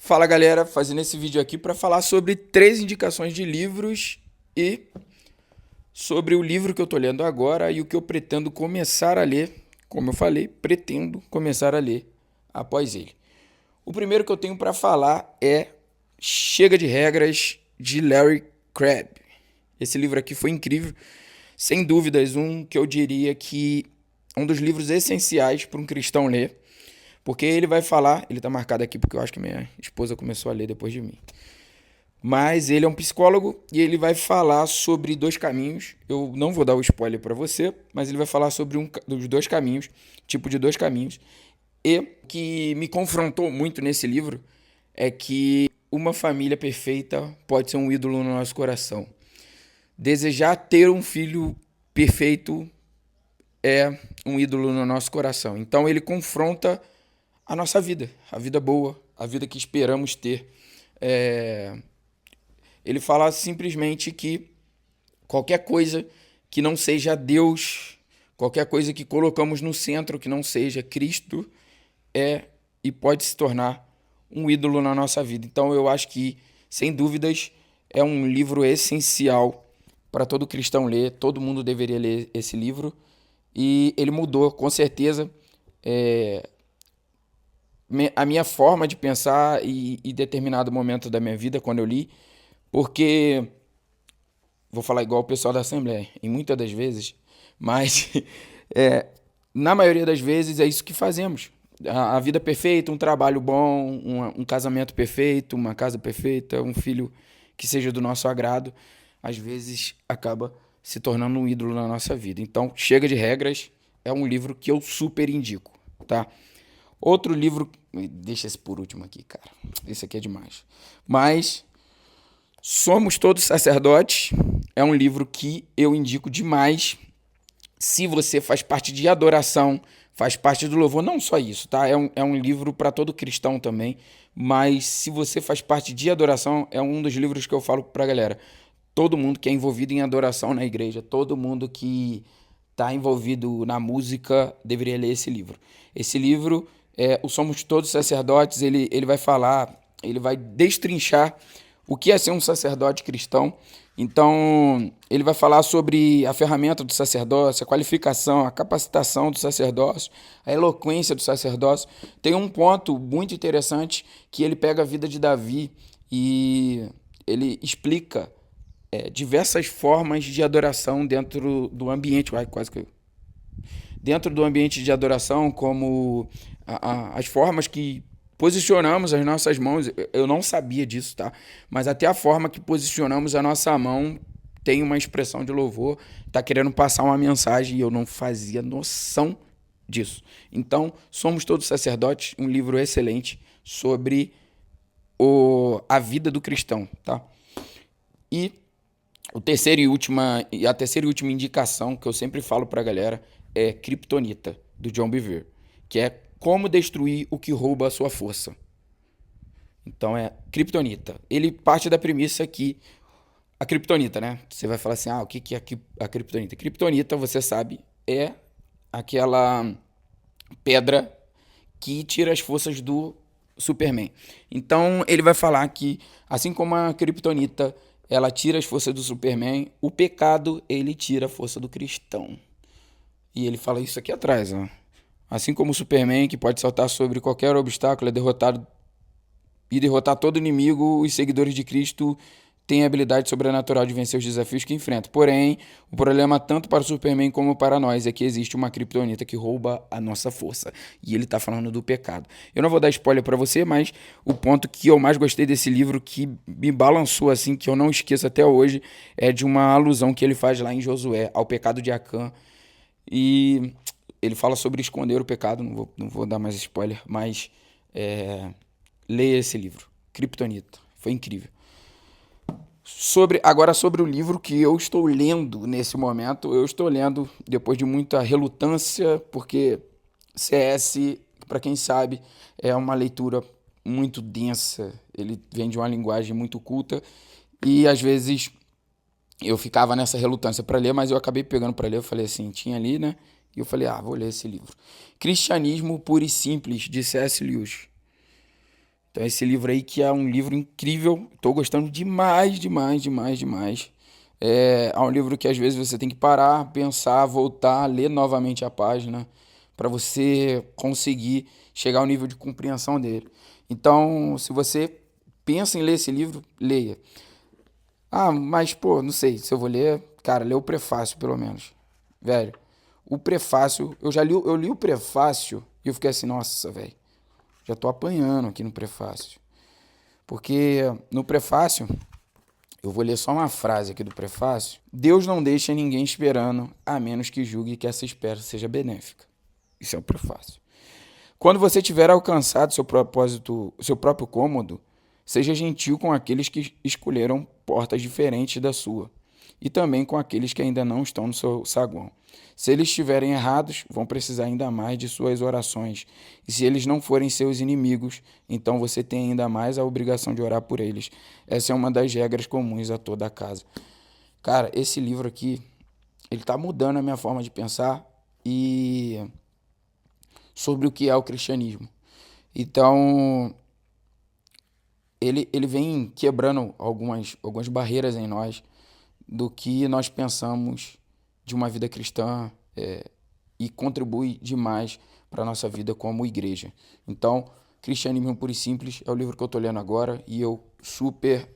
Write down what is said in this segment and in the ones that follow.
Fala galera, fazendo esse vídeo aqui para falar sobre 3 indicações de livros e sobre o livro que eu tô lendo agora e o que eu pretendo começar a ler. Como eu falei, pretendo começar a ler após ele. O primeiro que eu tenho para falar é Chega de Regras, de Larry Crabb. Esse livro aqui foi incrível, sem dúvidas um que eu diria que é um dos livros essenciais para um cristão ler. Porque ele vai falar, ele tá marcado aqui porque eu acho que minha esposa começou a ler depois de mim. Mas ele é um psicólogo e ele vai falar sobre 2 caminhos. Eu não vou dar o spoiler para você, mas ele vai falar sobre dos 2 caminhos, tipo de 2 caminhos. E o que me confrontou muito nesse livro é que uma família perfeita pode ser um ídolo no nosso coração. Desejar ter um filho perfeito é um ídolo no nosso coração. Então ele confronta a nossa vida, a vida boa, a vida que esperamos ter. Ele fala simplesmente que qualquer coisa que não seja Deus, qualquer coisa que colocamos no centro que não seja Cristo, é e pode se tornar um ídolo na nossa vida. Então eu acho que, sem dúvidas, é um livro essencial para todo cristão ler, todo mundo deveria ler esse livro. E ele mudou, com certeza, a minha forma de pensar e determinado momento da minha vida quando eu li, porque vou falar igual o pessoal da Assembleia, em muitas das vezes, mas é, na maioria das vezes é isso que fazemos. A vida perfeita, um trabalho bom, um casamento perfeito, uma casa perfeita, um filho que seja do nosso agrado, às vezes acaba se tornando um ídolo na nossa vida. Então, Chega de Regras é um livro que eu super indico, tá? Outro livro, deixa esse por último aqui, cara. Esse aqui é demais. Mas Somos Todos Sacerdotes é um livro que eu indico demais. Se você faz parte de adoração, faz parte do louvor, não só isso, tá? É um livro para todo cristão também. Mas se você faz parte de adoração, é um dos livros que eu falo pra galera. Todo mundo que é envolvido em adoração na igreja, todo mundo que está envolvido na música deveria ler esse livro. Esse livro, o Somos Todos Sacerdotes, ele vai falar, ele vai destrinchar o que é ser um sacerdote cristão. Então, ele vai falar sobre a ferramenta do sacerdócio, a qualificação, a capacitação do sacerdócio, a eloquência do sacerdócio. Tem um ponto muito interessante que ele pega a vida de Davi e ele explica diversas formas de adoração dentro do ambiente, quase que dentro do ambiente de adoração, como as formas que posicionamos as nossas mãos. Eu não sabia disso, tá? Mas até a forma que posicionamos a nossa mão tem uma expressão de louvor, tá querendo passar uma mensagem e eu não fazia noção disso. Então, Somos Todos Sacerdotes, um livro excelente sobre a vida do cristão, tá? E a terceira e última indicação que eu sempre falo pra galera é Kryptonita, do John Bevere, que é como destruir o que rouba a sua força. Então é Kryptonita. Ele parte da premissa que a Kryptonita, né? Você vai falar assim, o que é a Kryptonita? Kryptonita, você sabe, é aquela pedra que tira as forças do Superman. Então ele vai falar que, assim como a Kryptonita ela tira as forças do Superman, o pecado ele tira a força do cristão. E ele fala isso aqui atrás, ó. Assim como o Superman, que pode saltar sobre qualquer obstáculo, derrotar todo inimigo, os seguidores de Cristo têm a habilidade sobrenatural de vencer os desafios que enfrentam. Porém, o problema tanto para o Superman como para nós é que existe uma criptonita que rouba a nossa força. E ele está falando do pecado. Eu não vou dar spoiler para você, mas o ponto que eu mais gostei desse livro, que me balançou assim, que eu não esqueço até hoje, é de uma alusão que ele faz lá em Josué, ao pecado de Acã. E ele fala sobre esconder o pecado, não vou dar mais spoiler, mas leia esse livro, Kryptonita, foi incrível. Agora sobre o livro que eu estou lendo nesse momento, eu estou lendo depois de muita relutância, porque CS, para quem sabe, é uma leitura muito densa, ele vem de uma linguagem muito culta e às vezes eu ficava nessa relutância para ler, mas eu acabei pegando para ler, eu falei assim, tinha ali, né? E eu falei, vou ler esse livro. Cristianismo Puro e Simples, de C.S. Lewis. Então esse livro aí que é um livro incrível, estou gostando demais, demais, demais, demais. É um livro que às vezes você tem que parar, pensar, voltar, ler novamente a página para você conseguir chegar ao nível de compreensão dele. Então, se você pensa em ler esse livro, leia. Ah, mas pô, não sei se eu vou ler. Cara, lê o prefácio pelo menos. Velho, o prefácio, eu li o prefácio e eu fiquei assim, nossa, velho, já tô apanhando aqui no prefácio. Porque no prefácio, eu vou ler só uma frase aqui do prefácio. Deus não deixa ninguém esperando, a menos que julgue que essa espera seja benéfica. Isso é o prefácio. Quando você tiver alcançado seu propósito, seu próprio cômodo, seja gentil com aqueles que escolheram portas diferentes da sua, e também com aqueles que ainda não estão no seu saguão. Se eles estiverem errados, vão precisar ainda mais de suas orações. E se eles não forem seus inimigos, então você tem ainda mais a obrigação de orar por eles. Essa é uma das regras comuns a toda a casa. Cara, esse livro aqui, ele tá mudando a minha forma de pensar e sobre o que é o cristianismo. Então, ele vem quebrando algumas barreiras em nós do que nós pensamos de uma vida cristã e contribui demais para a nossa vida como igreja. Então, Cristianismo Puro e Simples é o livro que eu estou lendo agora e eu super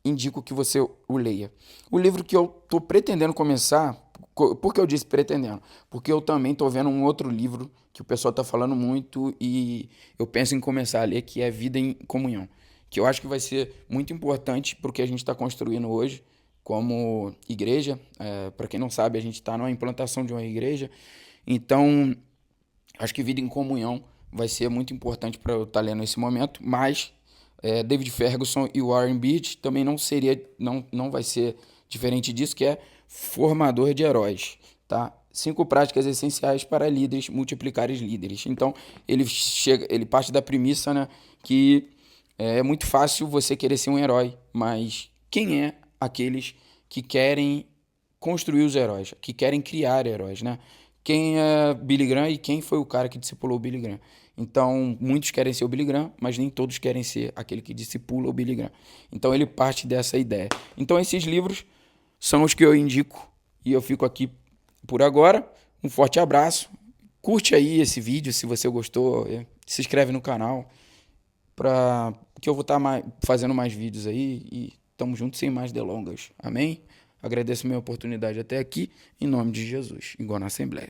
indico que você o leia. O livro que eu estou pretendendo começar, por que eu disse pretendendo? Porque eu também estou vendo um outro livro que o pessoal está falando muito e eu penso em começar a ler, que é Vida em Comunhão, que eu acho que vai ser muito importante para o que a gente está construindo hoje como igreja. Para quem não sabe, a gente está numa implantação de uma igreja, então acho que Vida em Comunhão vai ser muito importante para eu estar lendo nesse momento, mas David Ferguson e Warren Beatty também não vai ser diferente disso, que é formador de heróis, tá? 5 práticas essenciais para líderes multiplicares líderes. Então, ele parte da premissa, né, que é muito fácil você querer ser um herói, mas quem é aqueles que querem construir os heróis, que querem criar heróis, né? Quem é Billy Graham e quem foi o cara que discipulou o Billy Graham. Então, muitos querem ser o Billy Graham, mas nem todos querem ser aquele que discipula o Billy Graham. Então, ele parte dessa ideia. Então, esses livros são os que eu indico e eu fico aqui por agora. Um forte abraço. Curte aí esse vídeo se você gostou. Se inscreve no canal para que eu vou estar fazendo mais vídeos aí e tamo junto sem mais delongas. Amém? Agradeço a minha oportunidade até aqui, em nome de Jesus, igual na Assembleia.